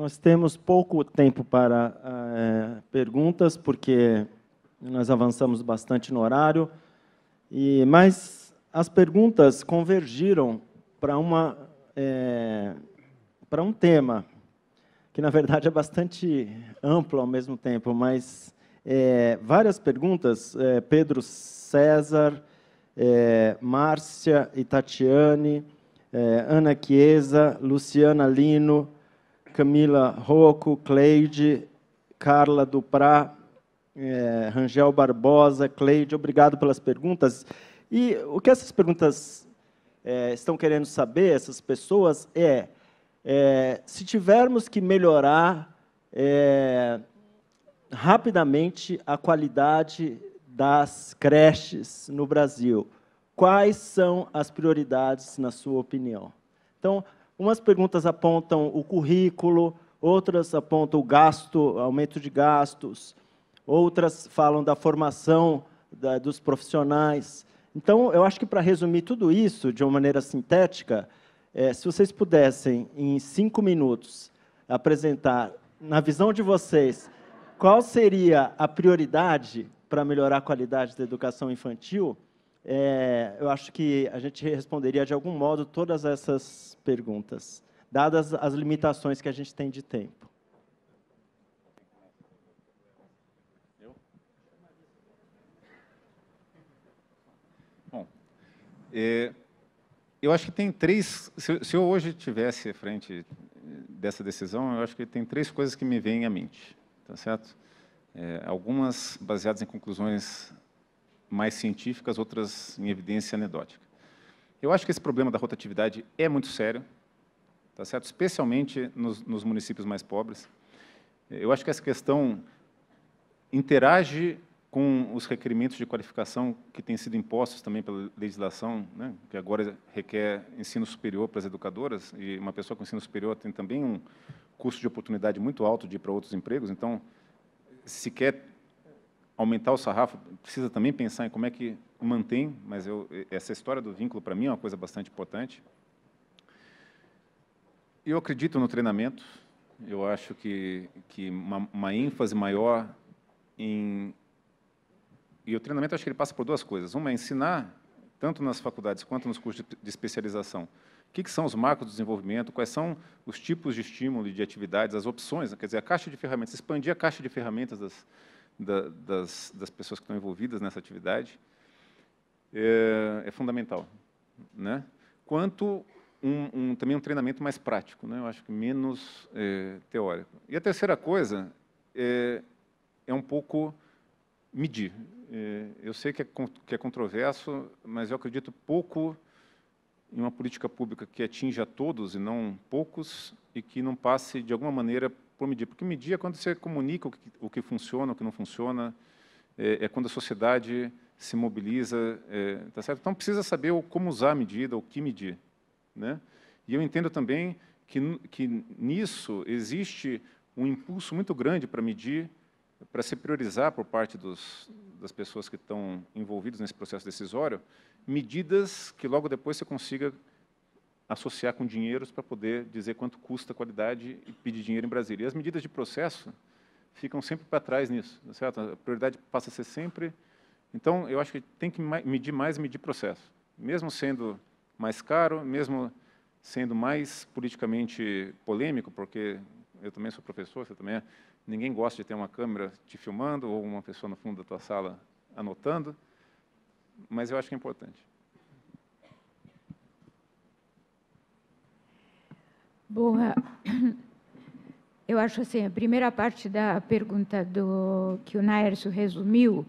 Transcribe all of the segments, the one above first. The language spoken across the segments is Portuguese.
Nós temos pouco tempo para perguntas, porque nós avançamos bastante no horário, mas as perguntas convergiram para um tema, que, na verdade, é bastante amplo ao mesmo tempo, mas várias perguntas, Pedro César, Márcia e Tatiane, Ana Chiesa, Luciana Lino, Camila Rocco, Cleide, Carla Duprá, Rangel Barbosa, Cleide, obrigado pelas perguntas. E o que essas perguntas estão querendo saber, essas pessoas, se tivermos que melhorar rapidamente a qualidade das creches no Brasil, quais são as prioridades, na sua opinião? Então, umas perguntas apontam o currículo, outras apontam o gasto, aumento de gastos, outras falam da formação dos profissionais. Então, eu acho que, para resumir tudo isso de uma maneira sintética, se vocês pudessem, em 5 minutos, apresentar, na visão de vocês, qual seria a prioridade para melhorar a qualidade da educação infantil, eu acho que a gente responderia, de algum modo, todas essas perguntas, dadas as limitações que a gente tem de tempo. Bom, eu acho que tem três... Se eu hoje estivesse à frente dessa decisão, eu acho que tem 3 coisas que me vêm à mente, tá certo? Algumas baseadas em conclusões mais científicas, outras em evidência anedótica. Eu acho que esse problema da rotatividade é muito sério, tá certo? Especialmente nos municípios mais pobres. Eu acho que essa questão interage com os requerimentos de qualificação que têm sido impostos também pela legislação, né, que agora requer ensino superior para as educadoras, e uma pessoa com ensino superior tem também um custo de oportunidade muito alto de ir para outros empregos. Então, se quer aumentar o sarrafo, precisa também pensar em como é que mantém, mas essa história do vínculo, para mim, é uma coisa bastante importante. Eu acredito no treinamento, eu acho que uma ênfase maior em... E o treinamento, acho que ele passa por 2 coisas. Uma é ensinar, tanto nas faculdades quanto nos cursos de especialização, o que são os marcos do desenvolvimento, quais são os tipos de estímulo e de atividades, as opções, quer dizer, a caixa de ferramentas, expandir a caixa de ferramentas das pessoas que estão envolvidas nessa atividade, é fundamental, né? Quanto também um treinamento mais prático, né? Eu acho que menos teórico. E a terceira coisa é um pouco medir. Eu sei que é controverso, mas eu acredito pouco em uma política pública que atinja a todos e não poucos, e que não passe, de alguma maneira, por medir. Porque medir é quando você comunica o que funciona, o que não funciona, é quando a sociedade se mobiliza, tá certo? Então, precisa saber como usar a medida, o que medir, né? E eu entendo também que nisso existe um impulso muito grande para medir, para se priorizar por parte das pessoas que estão envolvidas nesse processo decisório, medidas que logo depois você consiga associar com dinheiros para poder dizer quanto custa a qualidade e pedir dinheiro em Brasília. E as medidas de processo ficam sempre para trás nisso, certo? A prioridade passa a ser sempre... Então, eu acho que tem que medir mais e medir processo. Mesmo sendo mais caro, mesmo sendo mais politicamente polêmico, porque eu também sou professor, você também é, ninguém gosta de ter uma câmera te filmando ou uma pessoa no fundo da tua sala anotando, mas eu acho que é importante. Boa. Eu acho assim, a primeira parte da pergunta que o Naércio resumiu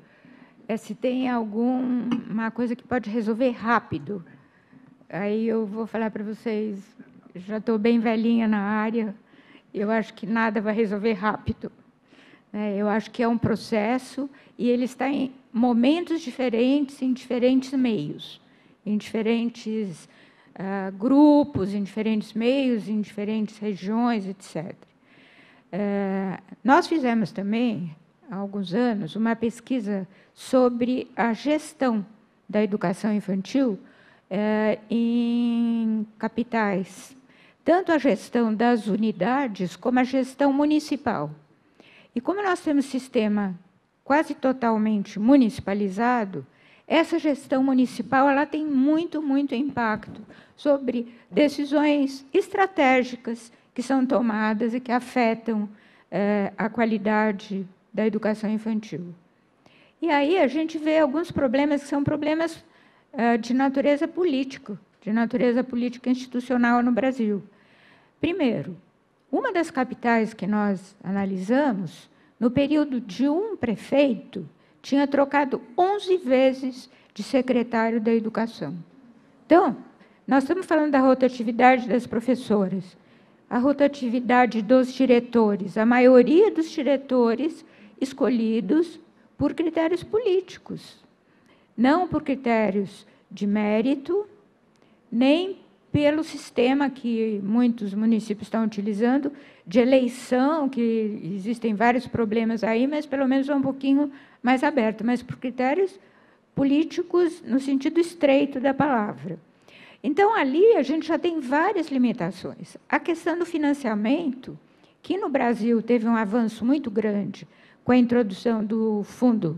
é se tem alguma coisa que pode resolver rápido. Aí eu vou falar para vocês, já estou bem velhinha na área, eu acho que nada vai resolver rápido. Eu acho que é um processo e ele está em momentos diferentes, em diferentes meios, em diferentes grupos, em diferentes meios, em diferentes regiões, etc. Nós fizemos também, há alguns anos, uma pesquisa sobre a gestão da educação infantil em capitais, tanto a gestão das unidades como a gestão municipal. E como nós temos sistema quase totalmente municipalizado, essa gestão municipal ela tem muito impacto sobre decisões estratégicas que são tomadas e que afetam a qualidade da educação infantil. E aí a gente vê alguns problemas que são problemas de natureza política institucional no Brasil. Primeiro, uma das capitais que nós analisamos, no período de um prefeito, tinha trocado 11 vezes de secretário da educação. Então, nós estamos falando da rotatividade das professoras, a rotatividade dos diretores, a maioria dos diretores escolhidos por critérios políticos, não por critérios de mérito, nem pelo sistema que muitos municípios estão utilizando, de eleição, que existem vários problemas aí, mas pelo menos é um pouquinho mais aberto, mas por critérios políticos no sentido estreito da palavra. Então, ali a gente já tem várias limitações. A questão do financiamento, que no Brasil teve um avanço muito grande com a introdução do Fundo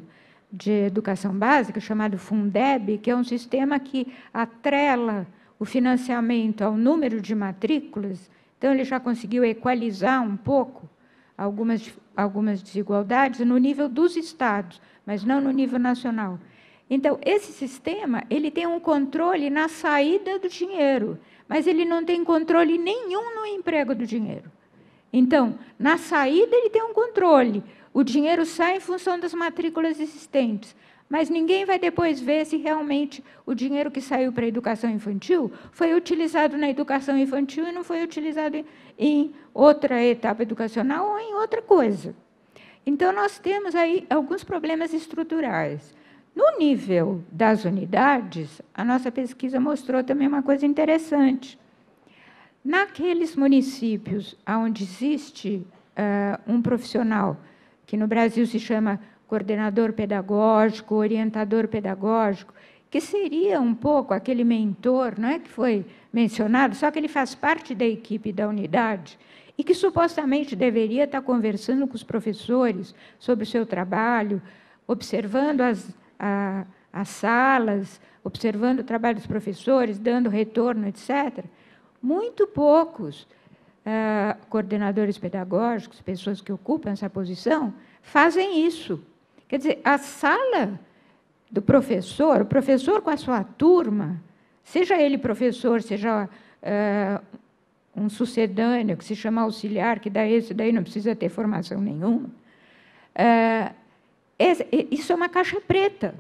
de Educação Básica, chamado Fundeb, que é um sistema que atrela o financiamento ao número de matrículas, então ele já conseguiu equalizar um pouco algumas desigualdades no nível dos estados, mas não no nível nacional. Então, esse sistema ele tem um controle na saída do dinheiro, mas ele não tem controle nenhum no emprego do dinheiro. Então, na saída ele tem um controle, o dinheiro sai em função das matrículas existentes, mas ninguém vai depois ver se realmente o dinheiro que saiu para a educação infantil foi utilizado na educação infantil e não foi utilizado em outra etapa educacional ou em outra coisa. Então, nós temos aí alguns problemas estruturais. No nível das unidades, a nossa pesquisa mostrou também uma coisa interessante. Naqueles municípios onde existe um profissional, que no Brasil se chama coordenador pedagógico, orientador pedagógico, que seria um pouco aquele mentor, não é, que foi mencionado, só que ele faz parte da equipe da unidade e que supostamente deveria estar conversando com os professores sobre o seu trabalho, observando as salas, observando o trabalho dos professores, dando retorno, etc. Muito poucos coordenadores pedagógicos, pessoas que ocupam essa posição, fazem isso. Quer dizer, a sala do professor, o professor com a sua turma, seja ele professor, seja um sucedâneo, que se chama auxiliar, que daí não precisa ter formação nenhuma, isso é uma caixa preta,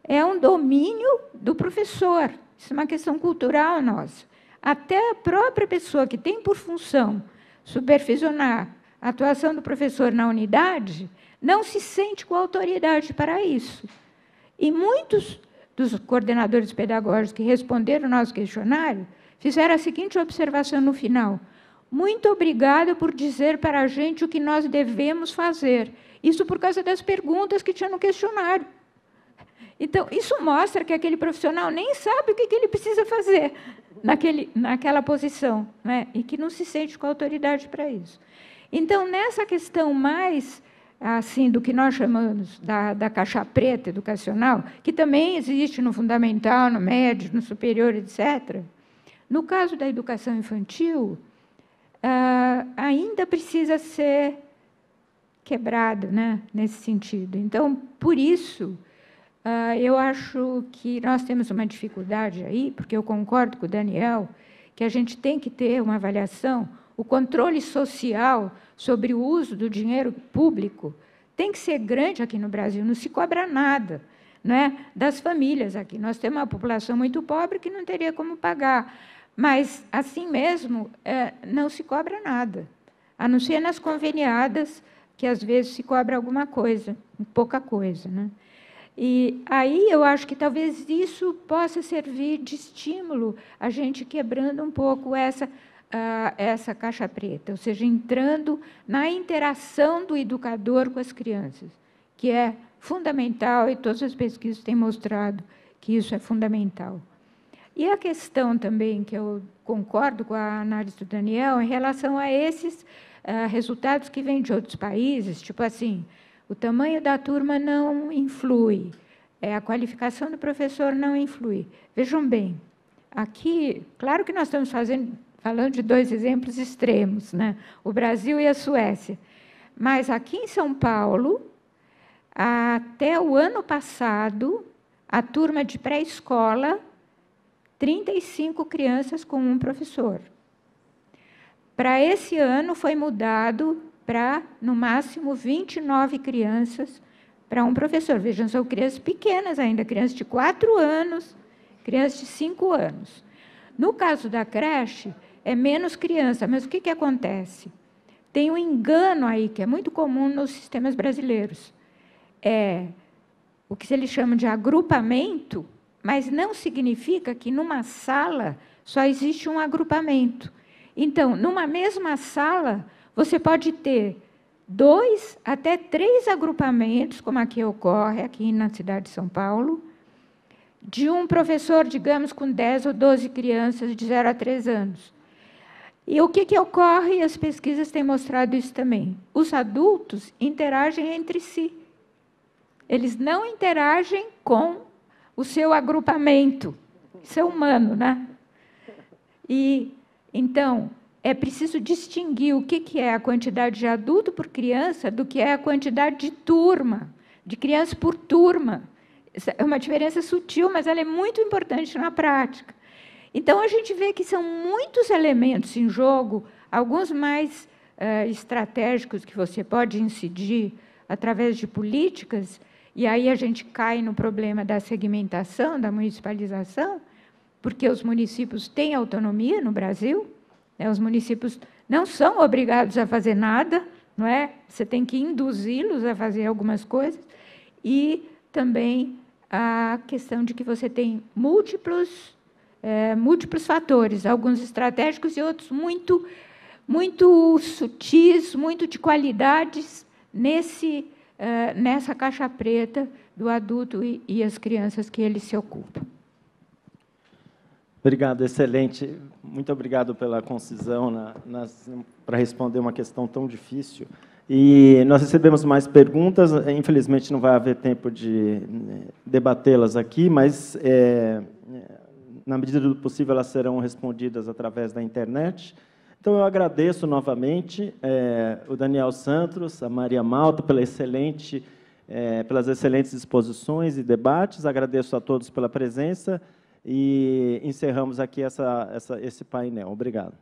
é um domínio do professor, isso é uma questão cultural nossa. Até a própria pessoa que tem por função supervisionar a atuação do professor na unidade não se sente com autoridade para isso. E muitos dos coordenadores pedagógicos que responderam ao nosso questionário fizeram a seguinte observação no final: muito obrigada por dizer para a gente o que nós devemos fazer. Isso por causa das perguntas que tinha no questionário. Então, isso mostra que aquele profissional nem sabe o que ele precisa fazer naquela posição, né? E que não se sente com autoridade para isso. Então, nessa questão mais assim, do que nós chamamos da caixa preta educacional, que também existe no fundamental, no médio, no superior, etc., no caso da educação infantil, ainda precisa ser quebrado, né, nesse sentido. Então, por isso, eu acho que nós temos uma dificuldade aí, porque eu concordo com o Daniel, que a gente tem que ter uma avaliação, o controle social sobre o uso do dinheiro público tem que ser grande aqui no Brasil, não se cobra nada, né, das famílias aqui. Nós temos uma população muito pobre que não teria como pagar, mas, assim mesmo, não se cobra nada, a não ser nas conveniadas, que às vezes se cobra alguma coisa, pouca coisa, né? E aí eu acho que talvez isso possa servir de estímulo, a gente quebrando um pouco essa caixa preta, ou seja, entrando na interação do educador com as crianças, que é fundamental, e todas as pesquisas têm mostrado que isso é fundamental. E a questão também, que eu concordo com a análise do Daniel, em relação a esses resultados que vêm de outros países, tipo assim, o tamanho da turma não influi, a qualificação do professor não influi. Vejam bem, aqui, claro que nós estamos falando de dois exemplos extremos, né? O Brasil e a Suécia. Mas aqui em São Paulo, até o ano passado, a turma de pré-escola, 35 crianças com um professor. Para esse ano, foi mudado para, no máximo, 29 crianças para um professor. Vejam, são crianças pequenas ainda, crianças de 4 anos, crianças de 5 anos. No caso da creche, é menos criança, mas o que acontece? Tem um engano aí, que é muito comum nos sistemas brasileiros. É o que eles chamam de agrupamento, mas não significa que numa sala só existe um agrupamento. Então, numa mesma sala, você pode ter 2 até 3 agrupamentos, como aqui ocorre, aqui na cidade de São Paulo, de um professor, digamos, com 10 ou 12 crianças de 0 a 3 anos. E o que ocorre? As pesquisas têm mostrado isso também. Os adultos interagem entre si. Eles não interagem com o seu agrupamento. Isso é humano, né? E, então, é preciso distinguir o que é a quantidade de adulto por criança do que é a quantidade de turma, de criança por turma. É uma diferença sutil, mas ela é muito importante na prática. Então, a gente vê que são muitos elementos em jogo, alguns mais estratégicos que você pode incidir através de políticas, e aí a gente cai no problema da segmentação, da municipalização, porque os municípios têm autonomia no Brasil, né? Os municípios não são obrigados a fazer nada, não é? Você tem que induzi-los a fazer algumas coisas, e também a questão de que você tem múltiplos fatores, alguns estratégicos e outros muito sutis, muito de qualidades nessa caixa preta do adulto e as crianças que ele se ocupa. Obrigado, excelente. Muito obrigado pela concisão para responder uma questão tão difícil. E nós recebemos mais perguntas, infelizmente não vai haver tempo de debatê-las aqui, mas, na medida do possível, elas serão respondidas através da internet. Então, eu agradeço novamente o Daniel Santos, a Maria Malta, pelas excelentes exposições e debates. Agradeço a todos pela presença e encerramos aqui esse painel. Obrigado.